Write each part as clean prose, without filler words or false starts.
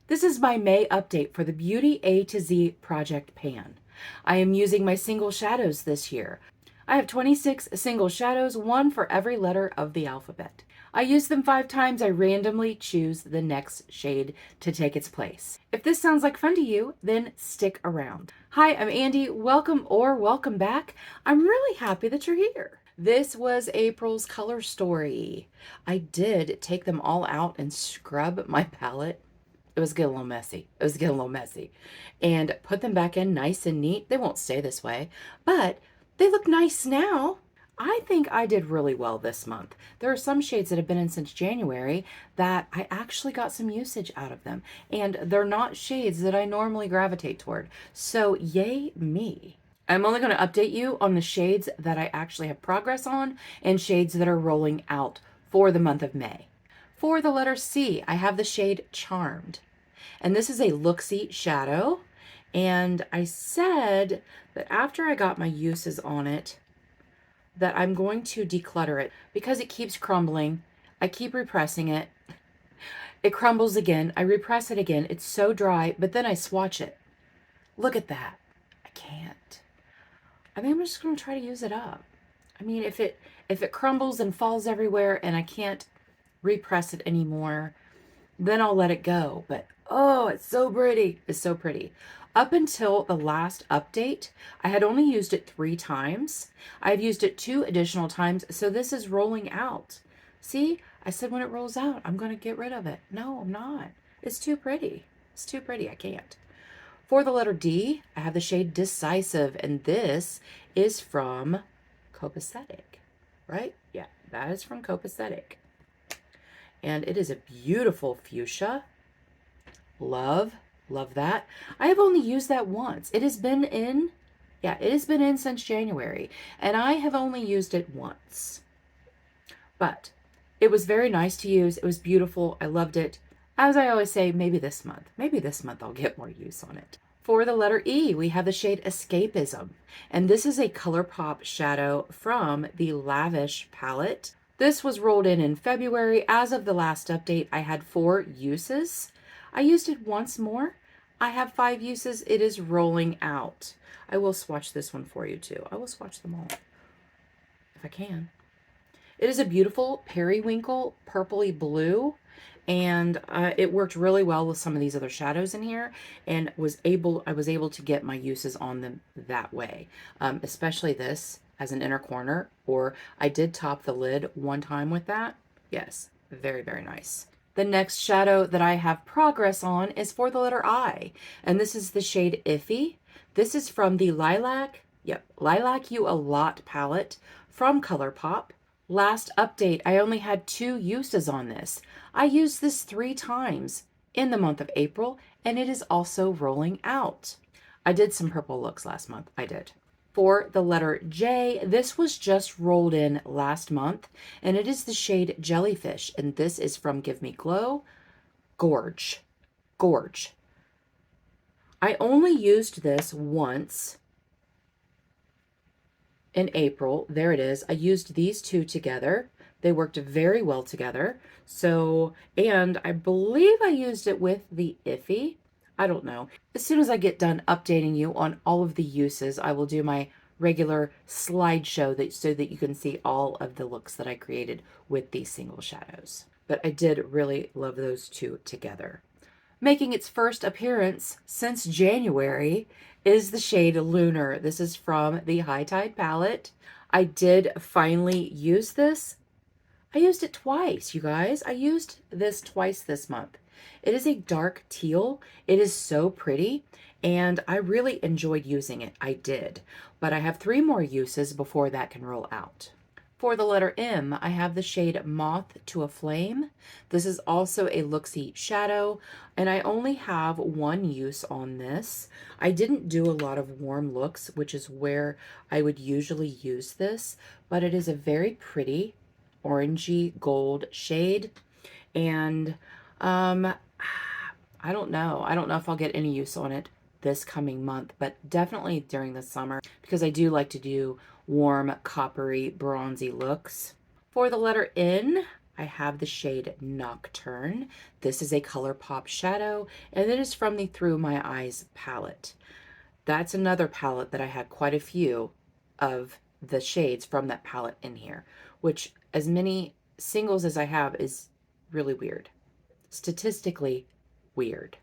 This is my May update for the Beauty A to Z Project Pan. I am using my single shadows this year. I have 26 single shadows, one for every letter of the alphabet. I use them 5 times. I randomly choose the next shade to take its place. If this sounds like fun to you, then stick around. Hi, I'm Andi. Welcome or welcome back. I'm really happy that you're here. This was April's color story. I did take them all out and scrub my palette. It was getting a little messy. It was getting a little messy. And put them back in nice and neat. They won't stay this way, but they look nice now. I think I did really well this month. There are some shades that have been in since January that I actually got some usage out of them. And they're not shades that I normally gravitate toward. So yay me. I'm only going to update you on the shades that I actually have progress on and shades that are rolling out for the month of May. For the letter C, I have the shade Charmed. And this is a Looksy shadow. And I said that after I got my uses on it, that I'm going to declutter it because it keeps crumbling. I keep repressing it. It crumbles again. I repress it again. It's so dry, but then I swatch it. Look at that. I can't. I think I'm just going to try to use it up. I mean, if it crumbles and falls everywhere and I can't repress it anymore, then I'll let it go. But oh, it's so pretty. It's so pretty. Up until the last update, I had only used it 3 times. I've used it 2 additional times, so this is rolling out. See, I said when it rolls out, I'm going to get rid of it. No, I'm not. It's too pretty. It's too pretty. I can't. For the letter D, I have the shade Decisive, and this is from Copacetic, right? Yeah, that is from Copacetic. And it is a beautiful fuchsia. Love that. I have only used that once. It has been in, it has been in since January, and I have only used it once. But it was very nice to use. It was beautiful. I loved it. As I always say, maybe this month I'll get more use on it. For the letter E, we have the shade Escapism, and this is a ColourPop shadow from the Lavish palette. This was rolled in February. As of the last update, I had 4 uses. I used it once more. I have 5 uses. It is rolling out. I will swatch this one for you too. I will swatch them all if I can. It is a beautiful periwinkle purpley blue, and it worked really well with some of these other shadows in here, and I was able to get my uses on them that way, especially this as an inner corner, or I did top the lid one time with that. Yes, very, very nice. The next shadow that I have progress on is for the letter I, and this is the shade Iffy. This is from the Lilac You a Lot palette from ColourPop. Last update, I only had 2 uses on this. I used this 3 times in the month of April, and it is also rolling out. I did some purple looks last month. I did. For the letter J, this was just rolled in last month, and it is the shade Jellyfish, and this is from Give Me Glow. Gorge. I only used this once in April. There it is. I used these 2 together. They worked very well together. So, and I believe I used it with the Iffy. I don't know. As soon as I get done updating you on all of the uses, I will do my regular slideshow so that you can see all of the looks that I created with these single shadows. But I did really love those 2 together. Making its first appearance since January is the shade Lunar. This is from the High Tide palette. I did finally use this. I used it twice, you guys. I used this twice this month. It is a dark teal. It is so pretty, and I really enjoyed using it. I did, but I have 3 more uses before that can roll out. For the letter M, I have the shade Moth to a Flame. This is also a Looksy shadow, and I only have 1 use on this. I didn't do a lot of warm looks, which is where I would usually use this, but it is a very pretty orangey gold shade, and I don't know. I don't know if I'll get any use on it this coming month, but definitely during the summer, because I do like to do warm, coppery, bronzy looks. For the letter N, I have the shade Nocturne. This is a ColourPop shadow, and it is from the Through My Eyes palette. That's another palette that I had quite a few of the shades from that palette in here, which, as many singles as I have, is really weird. Statistically weird.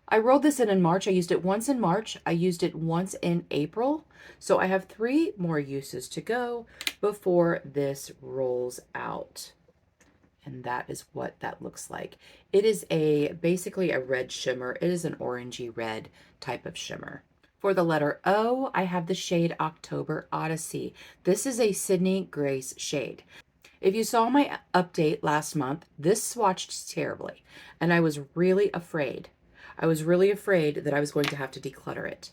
I rolled this in March. I used it once in March. I used it once in April. So I have 3 more uses to go before this rolls out. And that is what that looks like. It is basically a red shimmer. It is an orangey red type of shimmer. For the letter O, I have the shade October Odyssey. This is a Sydney Grace shade. If you saw my update last month, this swatched terribly, and I was really afraid. I was really afraid that I was going to have to declutter it.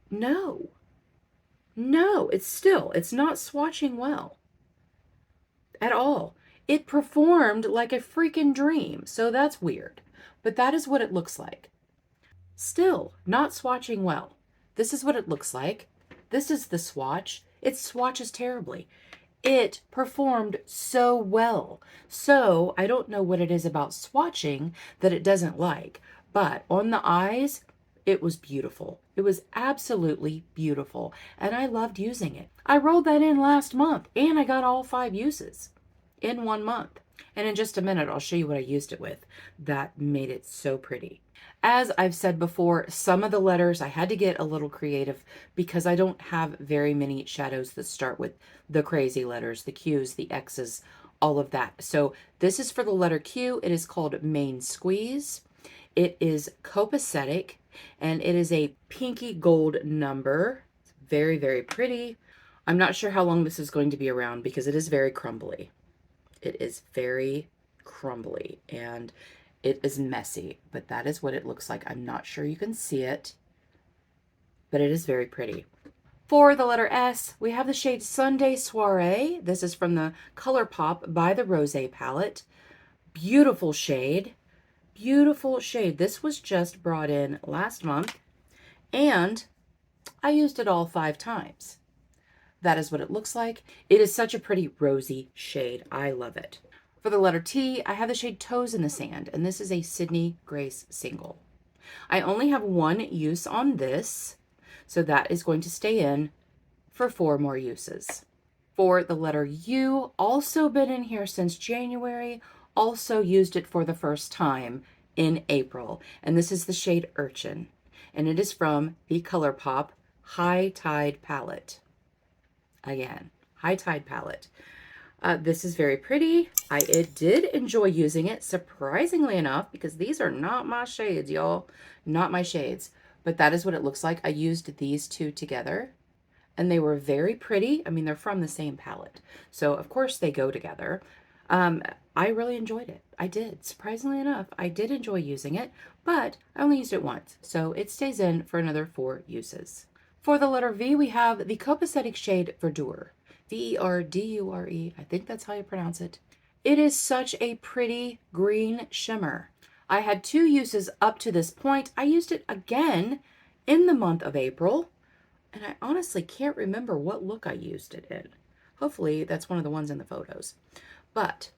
No, it's not swatching well at all. It performed like a freaking dream, so that's weird. But that is what it looks like. Still, not swatching well. This is what it looks like. This is the swatch. It swatches terribly. It performed so well. So I don't know what it is about swatching that it doesn't like, but on the eyes, it was beautiful. It was absolutely beautiful, and I loved using it. I rolled that in last month, and I got all 5 uses in 1 month. And in just a minute, I'll show you what I used it with. That made it so pretty. As I've said before, some of the letters I had to get a little creative because I don't have very many shadows that start with the crazy letters, the Q's, the X's, all of that. So this is for the letter Q. It is called Main Squeeze. It is copacetic, and it is a pinky gold number. It's very, very pretty. I'm not sure how long this is going to be around because it is very crumbly. It is very crumbly, and it is messy, but that is what it looks like. I'm not sure you can see it, but it is very pretty. For the letter S, we have the shade Sunday Soiree. This is from the ColourPop by the Rosé palette. Beautiful shade. Beautiful shade. This was just brought in last month, and I used it all 5 times. That is what it looks like. It is such a pretty rosy shade. I love it. For the letter T, I have the shade Toes in the Sand, and this is a Sydney Grace single. I only have 1 use on this, so that is going to stay in for 4 more uses. For the letter U, also been in here since January, also used it for the first time in April, and this is the shade Urchin, and it is from the ColourPop High Tide palette. Again, High Tide palette. This is very pretty. I did enjoy using it, surprisingly enough, because these are not my shades, y'all. Not my shades. But that is what it looks like. I used these 2 together, and they were very pretty. I mean, they're from the same palette, so of course they go together. I really enjoyed it. I did. Surprisingly enough, I did enjoy using it, but I only used it once, so it stays in for another 4 uses. For the letter V, we have the copacetic shade Verdure. Verdure. I think that's how you pronounce it. It is such a pretty green shimmer. I had 2 uses up to this point. I used it again in the month of April, and I honestly can't remember what look I used it in. Hopefully that's one of the ones in the photos. But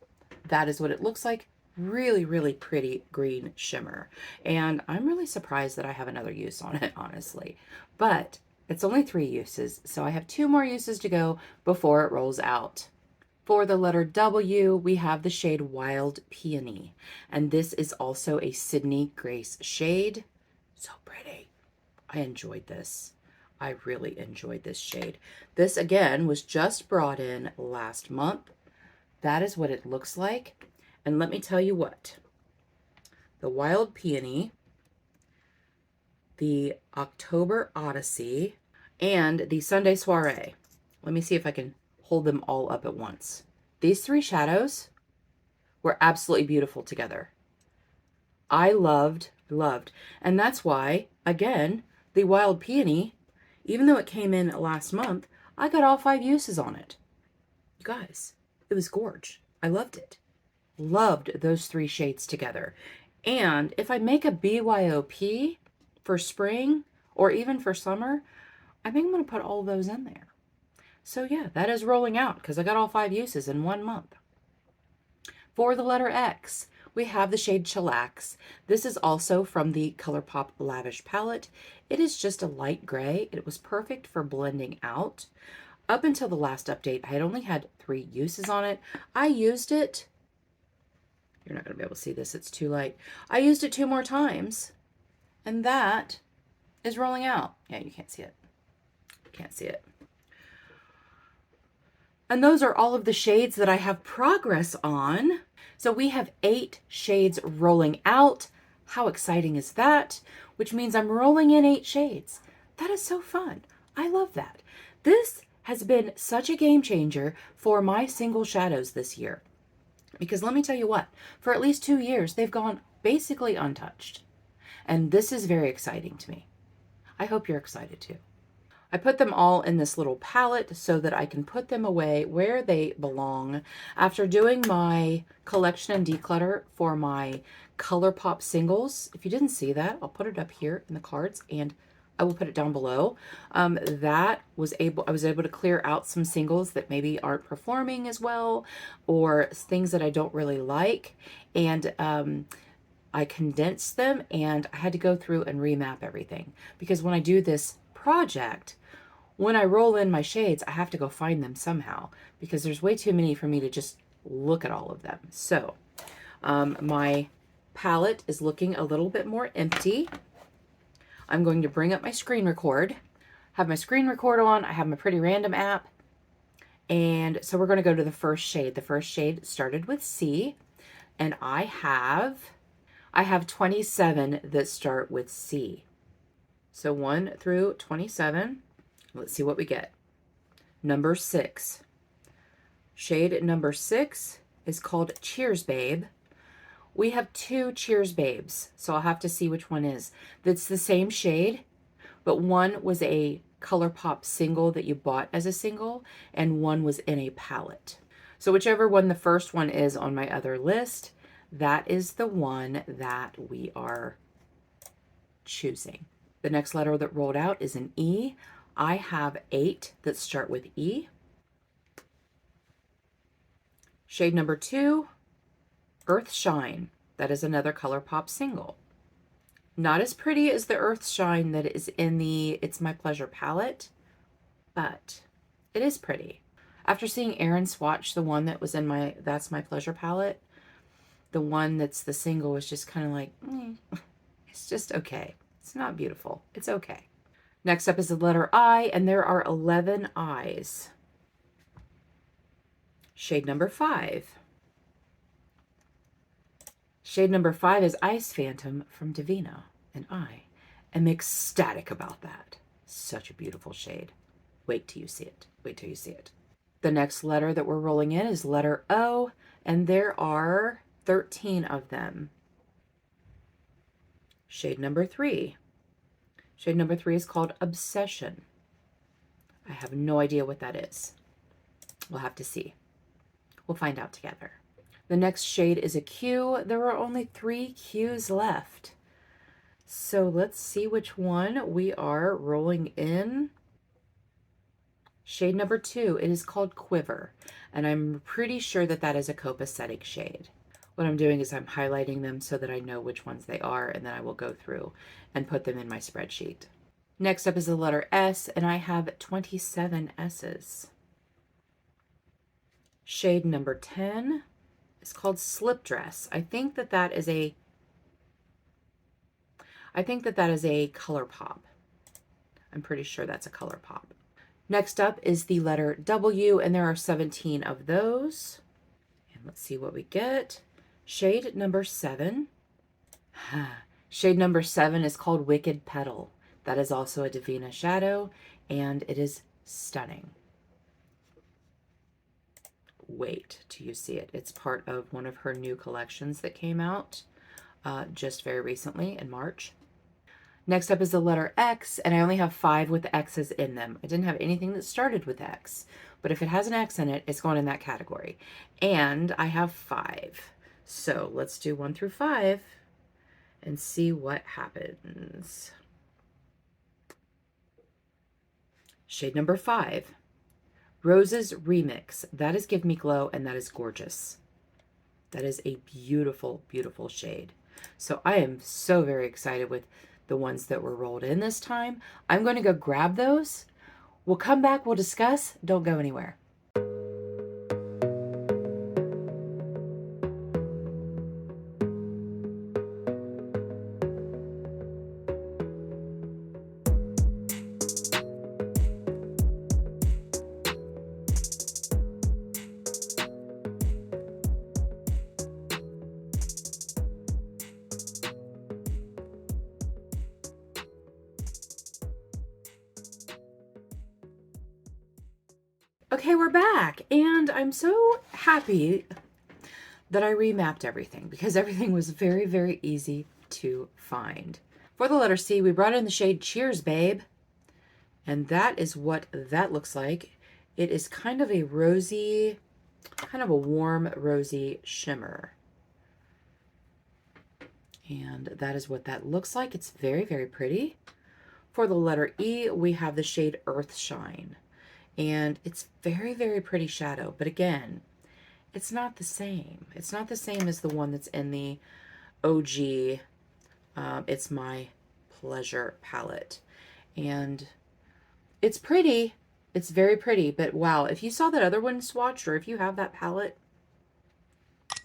that is what it looks like. Really, really pretty green shimmer. And I'm really surprised that I have another use on it, honestly. But it's only 3 uses, so I have 2 more uses to go before it rolls out. For the letter W, we have the shade Wild Peony, and this is also a Sydney Grace shade. So pretty. I enjoyed this. I really enjoyed this shade. This, again, was just brought in last month. That is what it looks like. And let me tell you what. The Wild Peony, the October Odyssey, and the Sunday Soiree. Let me see if I can hold them all up at once. These 3 shadows were absolutely beautiful together. I loved. And that's why, again, the Wild Peony, even though it came in last month, I got all 5 uses on it. You guys, it was gorge. I loved it. Loved those 3 shades together. And if I make a BYOP for spring or even for summer, I think I'm going to put all those in there. So yeah, that is rolling out because I got all 5 uses in 1 month. For the letter X, we have the shade Chillax. This is also from the ColourPop Lavish palette. It is just a light gray. It was perfect for blending out. Up until the last update, I had only had 3 uses on it. I used it, you're not going to be able to see this, it's too light. I used it 2 more times, and that is rolling out. Yeah, you can't see it. Can't see it. And those are all of the shades that I have progress on. So we have 8 shades rolling out. How exciting is that? Which means I'm rolling in 8 shades. That is so fun. I love that. This has been such a game changer for my single shadows this year. Because let me tell you what, for at least 2 years, they've gone basically untouched. And this is very exciting to me. I hope you're excited too. I put them all in this little palette so that I can put them away where they belong. After doing my collection and declutter for my ColourPop singles, if you didn't see that, I'll put it up here in the cards and I will put it down below. I was able to clear out some singles that maybe aren't performing as well, or things that I don't really like. And I condensed them, and I had to go through and remap everything, because when I do this project, when I roll in my shades, I have to go find them somehow, because there's way too many for me to just look at all of them. So my palette is looking a little bit more empty. I'm going to bring up my screen record, have my screen record on. I have my Pretty Random app. And so we're going to go to the first shade. The first shade started with C, and I have 27 that start with C. So 1 through 27. Let's see what we get. Number 6. Shade number 6 is called Cheers Babe. We have 2 Cheers Babes, so I'll have to see which one is. That's the same shade, but one was a ColourPop single that you bought as a single, and one was in a palette. So whichever one the first one is on my other list, that is the one that we are choosing. The next letter that rolled out is an E. I have 8 that start with E. Shade number 2, Earth Shine. That is another ColourPop single. Not as pretty as the Earth Shine that is in the It's My Pleasure palette, but it is pretty. After seeing Erin swatch the one that was in my That's My Pleasure palette, the one that's the single was just kind of like, it's just okay. It's not beautiful. It's okay. Next up is the letter I, and there are 11 I's. Shade number 5. Shade number 5 is Ice Phantom from Divina, and I am ecstatic about that. Such a beautiful shade. Wait till you see it. Wait till you see it. The next letter that we're rolling in is letter O, and there are 13 of them. Shade number 3. Shade number 3 is called Obsession. I have no idea what that is. We'll have to see. We'll find out together. The next shade is a Q. There are only 3 Qs left. So let's see which one we are rolling in. Shade number 2, it is called Quiver, and I'm pretty sure that that is a copacetic shade. What I'm doing is I'm highlighting them so that I know which ones they are, and then I will go through and put them in my spreadsheet. Next up is the letter S, and I have 27 S's. Shade number 10 is called Slip Dress. I think that that is a ColourPop. I'm pretty sure that's a ColourPop. Next up is the letter W, and there are 17 of those. And let's see what we get. Shade number 7. Shade number 7 is called Wicked Petal. That is also a Divina shadow, and it is stunning. Wait till you see it. It's part of one of her new collections that came out just very recently in March. Next up is the letter X, and I only have 5 with X's in them. I didn't have anything that started with X, but if it has an X in it, it's going in that category. And I have 5. So let's do 1 through 5 and see what happens. Shade number 5. Roses Remix. That is Give Me Glow, and that is gorgeous. That is a beautiful, beautiful shade. So I am so very excited with the ones that were rolled in this time. I'm going to go grab those. We'll come back, we'll discuss. Don't go anywhere. Okay, we're back, and I'm so happy that I remapped everything because everything was very, very easy to find. For the letter C, we brought in the shade Cheers, Babe, and that is what that looks like. It is kind of a rosy, kind of a warm rosy shimmer. And that is what that looks like. It's very, very pretty. For the letter E, we have the shade Earth Shine. And it's very, very pretty shadow. But again, it's not the same. It's not the same as the one that's in the OG It's My Pleasure palette. And it's pretty. It's very pretty. But wow, if you saw that other one swatched, or if you have that palette,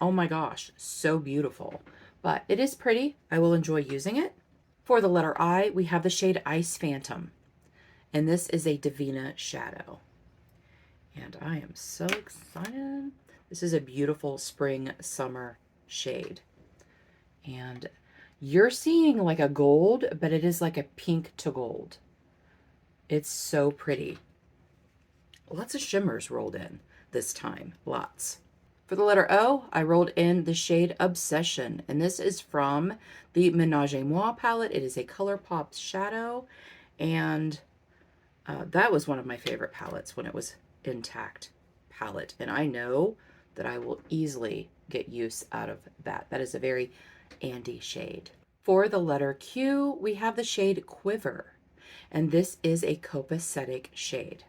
oh my gosh, so beautiful. But it is pretty. I will enjoy using it. For the letter I, we have the shade Ice Phantom. And this is a Divina shadow. And I am so excited. This is a beautiful spring summer shade. And you're seeing like a gold, but it is like a pink to gold. It's so pretty. Lots of shimmers rolled in this time. Lots. For the letter O, I rolled in the shade Obsession. And this is from the Ménage à Moi palette. It is a ColourPop shadow. And that was one of my favorite palettes when it was intact palette. And I know that I will easily get use out of that. That is a very Andi shade. For the letter Q, we have the shade Quiver. And this is a copacetic shade.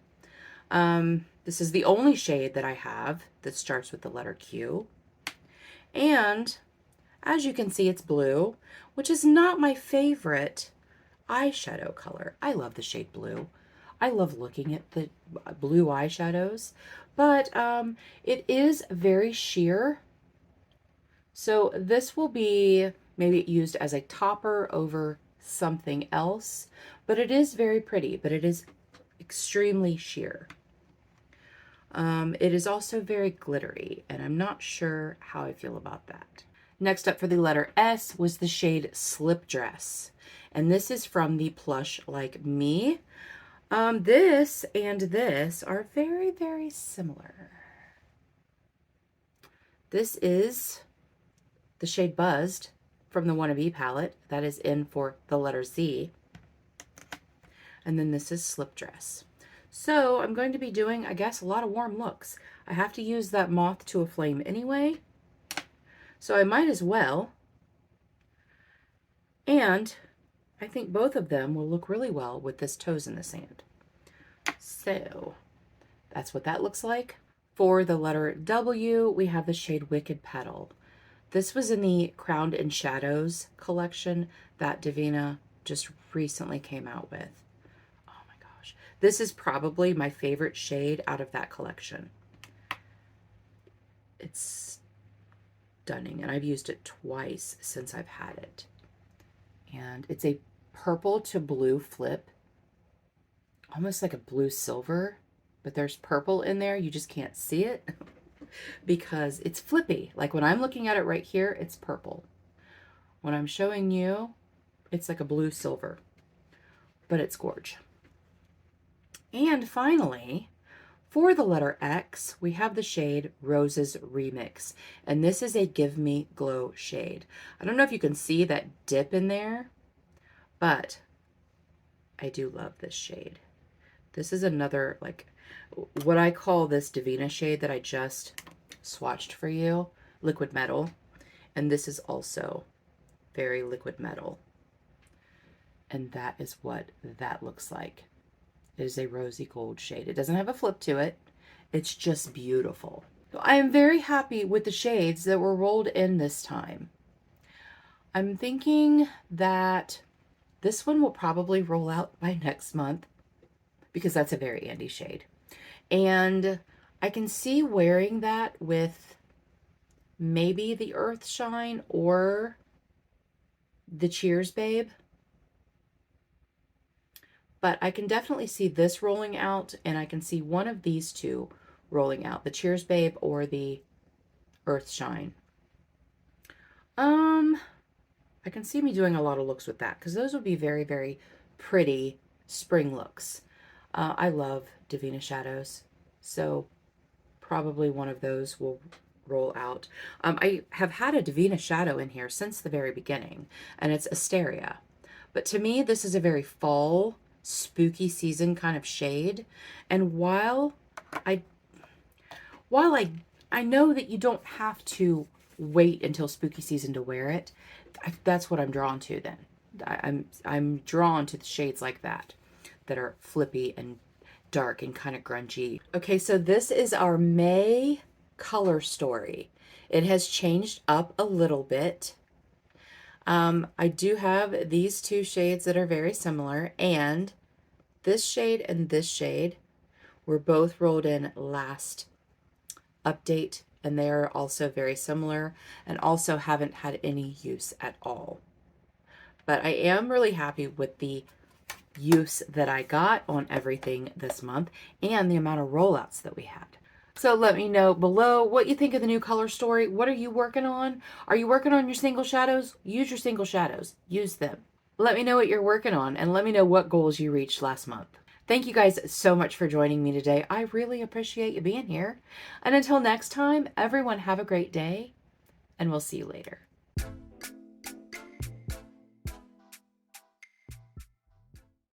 This is the only shade that I have that starts with the letter Q. And as you can see, it's blue, which is not my favorite eyeshadow color. I love the shade blue. I love looking at the blue eyeshadows, but it is very sheer. So this will be maybe used as a topper over something else, but it is very pretty, but it is extremely sheer. It is also very glittery, and I'm not sure how I feel about that. Next up for the letter S was the shade Slip Dress, and this is from the Plush Like Me. This and this are very, very similar. This is the shade Buzzed from the Wannabe palette. That is in for the letter Z. And then this is Slip Dress. So I'm going to be doing, I guess, a lot of warm looks. I have to use that Moth to a Flame anyway, so I might as well. And I think both of them will look really well with this Toes in the Sand. So that's what that looks like. For the letter W, we have the shade Wicked Petal. This was in the Crowned in Shadows collection that Divina just recently came out with. Oh my gosh. This is probably my favorite shade out of that collection. It's stunning, and I've used it twice since I've had it. And it's a purple to blue flip, almost like a blue silver, but there's purple in there. You just can't see it because it's flippy. Like when I'm looking at it right here, it's purple. When I'm showing you, it's like a blue silver, but it's gorgeous. And finally, for the letter X, we have the shade Roses Remix, and this is a Give Me Glow shade. I don't know if you can see that dip in there, but I do love this shade. This is another, like, what I call this Divina shade that I just swatched for you, Liquid Metal, and this is also very Liquid Metal. And that is what that looks like. It is a rosy gold shade. It doesn't have a flip to it. It's just beautiful. I am very happy with the shades that were rolled in this time. I'm thinking that this one will probably roll out by next month because that's a very Andi shade. And I can see wearing that with maybe the Earth Shine or the Cheers Babe. But I can definitely see this rolling out, and I can see one of these two rolling out, the Cheers Babe or the Earth Shine. I can see me doing a lot of looks with that because those would be very, very pretty spring looks. I love Divina Shadows, so probably one of those will roll out. I have had a Divina Shadow in here since the very beginning, and it's Asteria. But to me, this is a very fall, spooky season kind of shade. And I while I know that you don't have to wait until spooky season to wear it, that's what I'm drawn to then. I'm drawn to the shades like that are flippy and dark and kind of grungy. Okay, so this is our May color story. It has changed up a little bit. I do have these two shades that are very similar, and this shade and this shade were both rolled in last update, and they are also very similar and also haven't had any use at all. But I am really happy with the use that I got on everything this month and the amount of rollouts that we had. So let me know below what you think of the new color story. What are you working on? Are you working on your single shadows? Use your single shadows. Use them. Let me know what you're working on and let me know what goals you reached last month. Thank you guys so much for joining me today. I really appreciate you being here. And until next time, everyone have a great day, and we'll see you later.